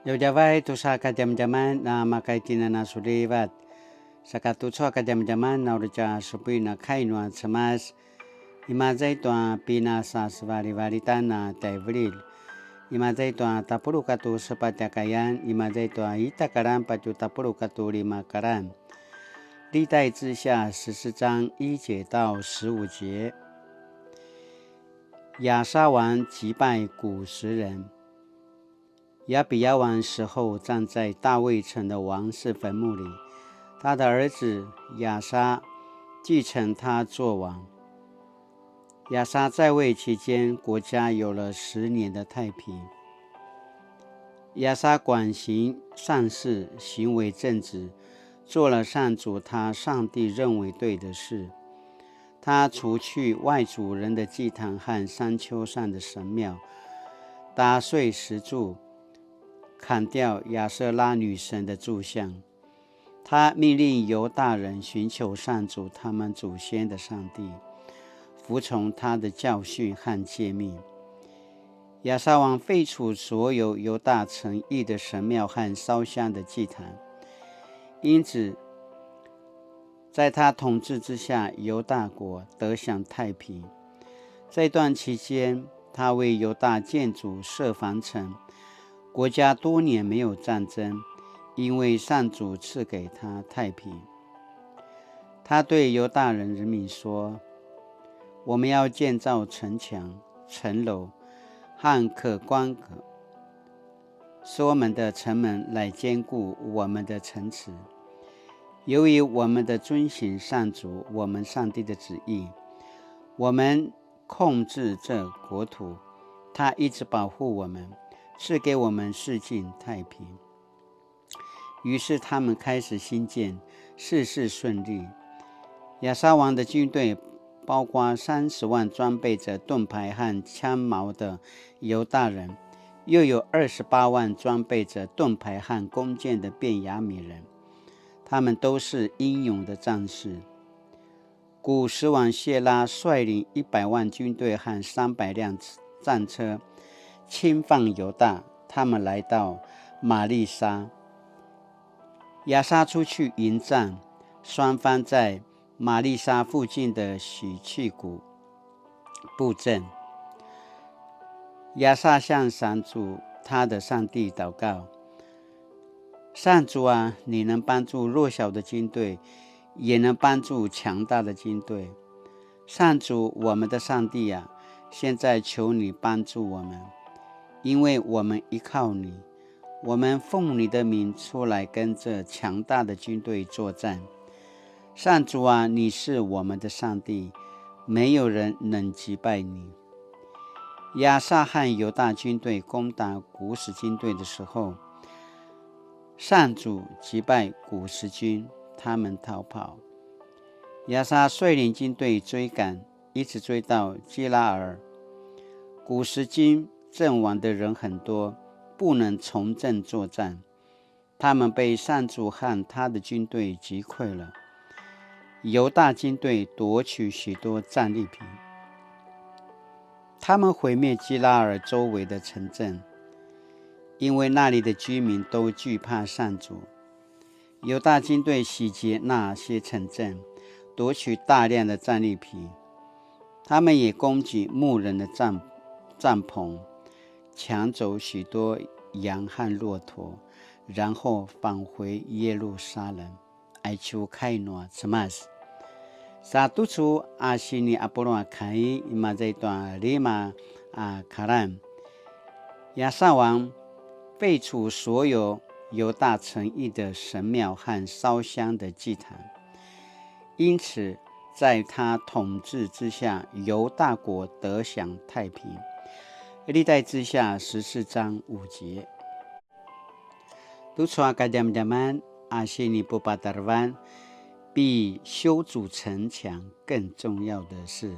Jauh-jauh tu sa kadam-jaman na makaitina na sulibat. Sa katutso kadam-jaman na urja supi na kainwa samas. Imazay tua pinasa svari-varitan na taivril. Imazay tua tapuru katu sepatakayan. Imazay tua itakaran patu tapuru katu 5karan。历代志下14章1节到15节。亚沙王击败古实人。亚比亚王死后站在大卫城的王室坟墓里，他的儿子亚沙继承他做王。亚沙在位期间，国家有了10年的太平。亚沙广行善事，行为正直，做了上主他上帝认为对的事。他除去外族人的祭坛和山丘上的神庙，打碎石柱，砍掉亚舍拉女神的柱像。他命令犹大人寻求上主他们祖先的上帝，服从他的教训和诫命。亚沙王废除所有犹大城邑的神庙和烧香的祭坛，因此在他统治之下，犹大国得享太平。这段期间，他为犹大建筑设防城，国家多年没有战争，因为上主赐给他太平。他对犹大人民说：“我们要建造城墙、城楼和可观可使我们的城门来坚固我们的城池。由于我们的遵行上主我们上帝的旨意，我们控制这国土，他一直保护我们，赐给我们四境太平。”于是他们开始兴建，事事顺利。亚沙王的军队包括30万装备着盾牌和枪矛的犹大人，又有28万装备着盾牌和弓箭的便雅悯人，他们都是英勇的战士。古实王谢拉率领100万军队和300辆战车侵犯犹大，他们来到玛利沙。亚沙出去迎战，双方在玛利沙附近的喜气谷布阵。亚沙向上主他的上帝祷告：“上主啊，你能帮助弱小的军队，也能帮助强大的军队。上主我们的上帝啊，现在求你帮助我们，因为我们依靠你。我们奉你的名出来跟这强大的军队作战。上主啊，你是我们的上帝，没有人能击败你。”亚沙和犹大军队攻打古实军队的时候，上主击败古实军，他们逃跑。亚沙率领军队追赶，一直追到基拉尔。古实军阵亡的人很多，不能从阵作战，他们被上主和他的军队击溃了。犹大军队夺取许多战利品，他们毁灭基拉尔周围的城镇，因为那里的居民都惧怕上主。犹大军队洗劫那些城镇，夺取大量的战利品，他们也攻击牧人的帐篷，抢走许多羊和骆驼，然后返回耶路撒冷。哀求开诺什么事？萨杜楚阿西尼阿波罗开马在段里马卡兰。亚沙王废除所有犹大城邑的神庙和烧香的祭坛，因此在他统治之下，犹大国得享太平。历代志下14章5节。督促kadam-jaman阿西尼布巴达湾，比修筑城墙更重要的是，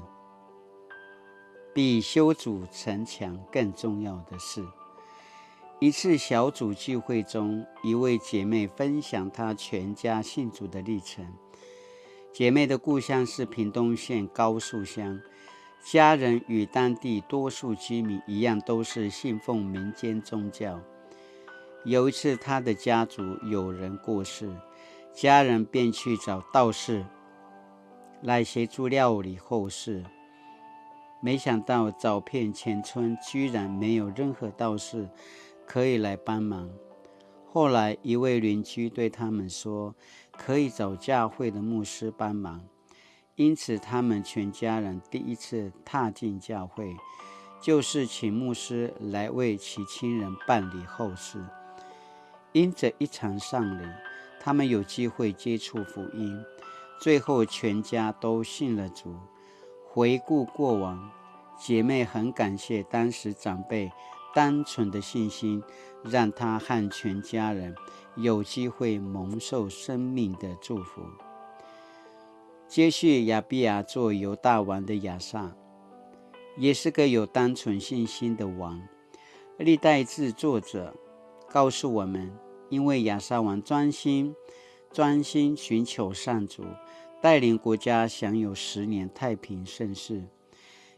一次小组聚会中，一位姐妹分享她全家信主的历程。姐妹的故乡是屏东县高树乡，家人与当地多数居民一样，都是信奉民间宗教。有一次，他的家族有人过世，家人便去找道士来协助料理后事。没想到找遍全村，居然没有任何道士可以来帮忙。后来一位邻居对他们说，可以找教会的牧师帮忙，因此他们全家人第一次踏进教会，就是请牧师来为其亲人办理后事。因着一场丧礼，他们有机会接触福音，最后全家都信了主。回顾过往，姐妹很感谢当时长辈单纯的信心，让她和全家人有机会蒙受生命的祝福。接续亚比亚做犹大王的亚撒，也是个有单纯信心的王。历代志作者告诉我们，因为亚撒王专心寻求上主，带领国家享有10年太平盛世。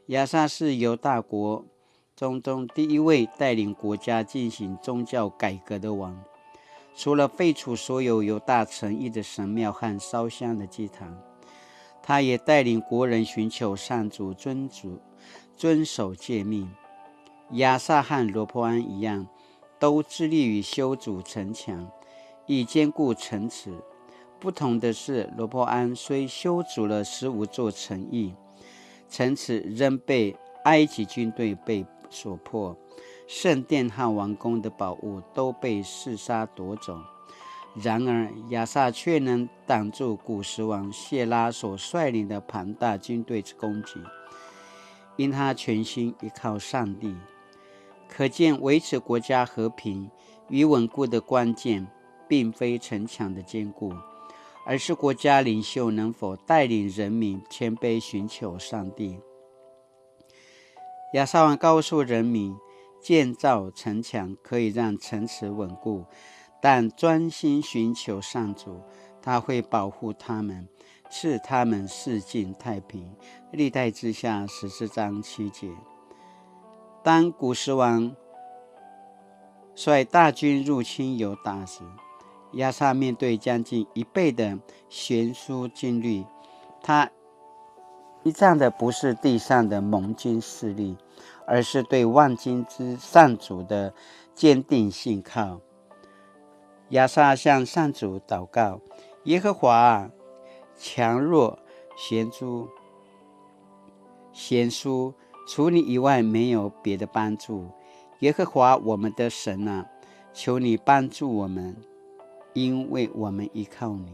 亚撒是犹大国中第一位带领国家进行宗教改革的王。除了废除所有犹大城邑的神庙和烧香的祭坛，他也带领国人寻求上主，遵守诫命。亚撒和罗波安一样，都致力于修筑城墙，以坚固城池。不同的是，罗波安虽修筑了15座城邑，城池仍被埃及军队被所破，圣殿和王宫的宝物都被弑杀夺走。然而亚撒却能挡住古时王谢拉所率领的庞大军队之攻击，因他全心依靠上帝。可见维持国家和平与稳固的关键并非城墙的坚固，而是国家领袖能否带领人民谦卑寻求上帝。亚撒王告诉人民，建造城墙可以让城池稳固，但专心寻求上主，他会保护他们，赐他们四境太平。历代志下14章7节。当古时王率大军入侵犹大时，亚撒面对将近1倍的悬殊军力，他依仗的不是地上的盟军势力，而是对万军之上主的坚定信靠。亚撒向上主祷告，耶和华啊，强弱悬殊，除你以外没有别的帮助。耶和华我们的神啊，求你帮助我们，因为我们依靠你，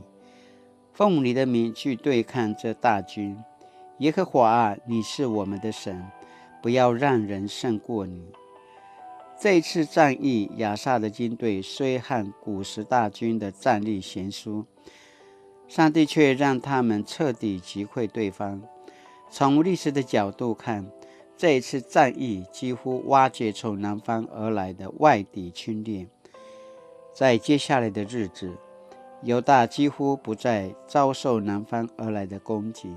奉你的名去对抗这大军。耶和华啊，你是我们的神，不要让人胜过你。这一次战役，亚撒的军队虽和古时大军的战力悬殊，上帝却让他们彻底击溃对方。从历史的角度看，这一次战役几乎瓦解从南方而来的外敌侵略。在接下来的日子，犹大几乎不再遭受南方而来的攻击。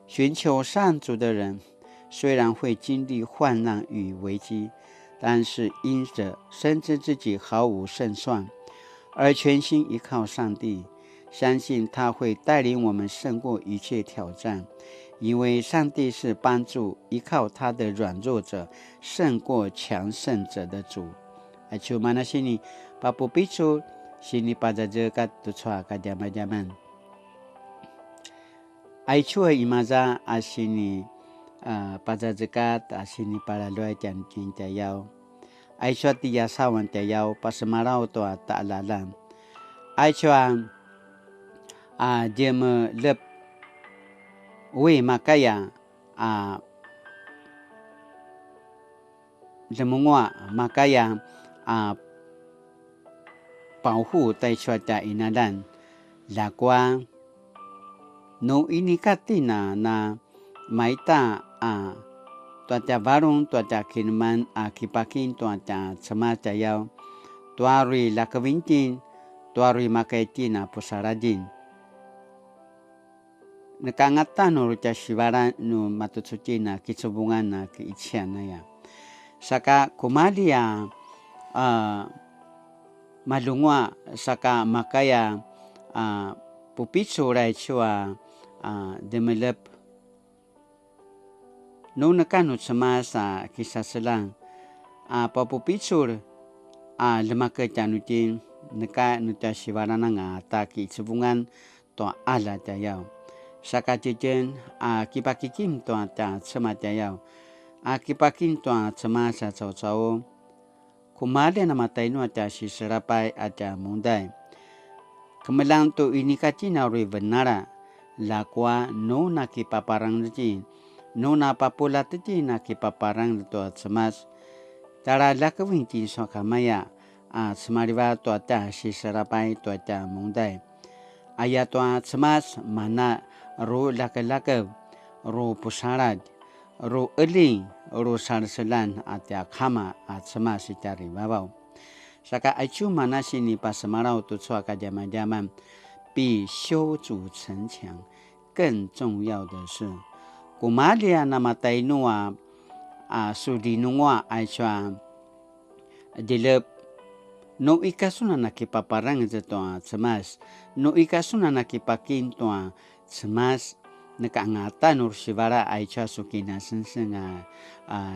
寻求上主的人虽然会经历患难与危机，但是因着深知自己毫无胜算，而全心依靠上帝，相信他会带领我们胜过一切挑战，因为上帝是帮助依靠他的软弱者胜过强盛者的主。Acu mana sini papu picu sini pada jekat tutsua kadiaman. Aicu imaza asini pada jekat asini pada loy tian tayau. Aicu tiya sawan tayau pasemarau toa ta'lalan. Aicu dia melep we makaya lemungwa makaya保护带出的inadan lakwa no ini katina na maita tuata barung tuata kinman kipakin tuata semata yau tuari lakavintin tuari makaitina pusaradin nakangatan no ruta shibaran no matutsutina kitsubungan na kiichian na ya saka kumadia malungwa saka makaya pupicu lai chua develop no nakanu sama sa kisah selang papupicu lemaka janutin neka nuta siwarana nga taki sebungan to ala tayau saka jejen kipakikim to ta sama tayau kipakin to sama sa cau kumale na matay no ata si serapay ata mundai kemelang to ini kacina rui benara lakwa no nakipaparang niti no napapula titi nakipaparang to semas tara lakawin ti so kamaya semariwa to ata si serapay to ata mundai aya to semas mana ro lakalakaw ro pusarat ro eling ro sarselan ata kama semas itari babaw saka aichu mana sini pasemarau tu chua ka jaman比修筑城墙更重要的是古马里亚那么带努苏里努爱说dilep no ikasuna nakipaparang ito semas no ikasuna nakipakin to semas nakaangatan or sibara ay cha sukina sensenga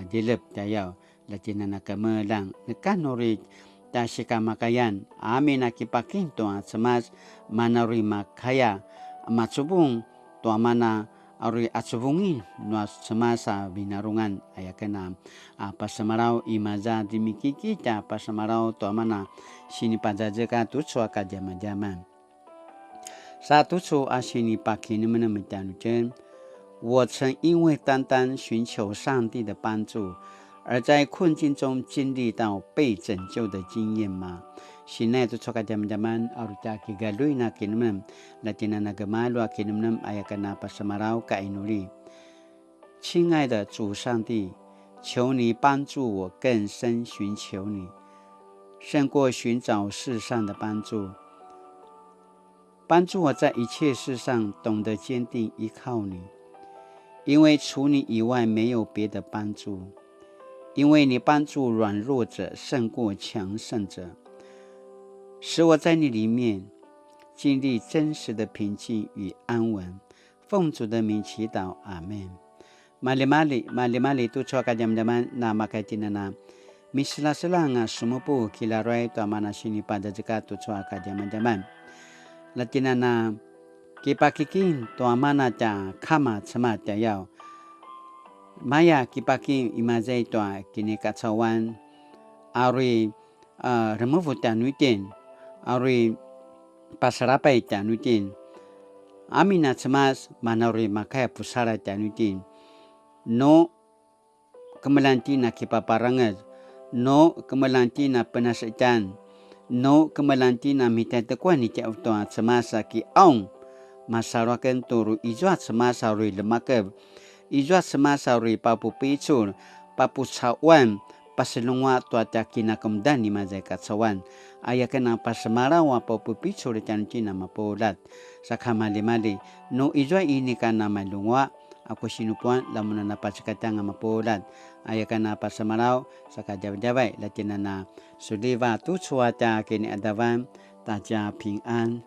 dilep tayaw latina nakamelang nakanori ta sikamakayan amin nakipakin to semas manari makaya matsubung to mana ari atsubungin no semasa binarungan ayakena pasamarau imaza dimikikita pasamarau to mana sini pajajaka tutswa ka jaman satu处sini pakin menemitan chen 我曾因为单单寻求上帝的帮助而在困境中经历到被拯救的经验吗 Sinay tu soka jaman aruta kigaloy na kinumnam latina nagamalo kinumnam ayakana pasamaraw kainuli 亲爱的主上帝求你帮助我更深寻求你胜过寻找世上的帮助帮助我在一切事上懂得坚定依靠你因为除你以外没有别的帮助因为你帮助软弱者胜过强盛者使我在你里面经历真实的平静与安稳奉主的名祈祷阿们 Mali-mali tu chua ka jam-jaman na makaitin na misla-sila nga sumupu kilaroy to mana sini pada jika tu chua ka jam-jaman latina na kipakikin to mana ta kama sama ta yao maya kipakin imazay to kini katsawan ari remove ta nuitin ari pasarapay ta nuitin amina semas manari makaya pusara ta nuitin no kemelanti na kipaparangan no kemelanti na penasitan no kemelanti na mitatakwan ni auto semasa ki aung masarakan turu ijwa semasa ri lemakab ijwa semasa ri papu picul papu sawan paselungwa to atakina kamdan ni mazai katsawan ayakan pasemara wa papu picul cancina mapolat sakamali-mali no ijwa ini kana malungwa ako sinupuan lamun na napatsikata nga mapulat ayakan na pasamaraw sa kajabjabay latina na suliva tutswata kini adawan taja ping an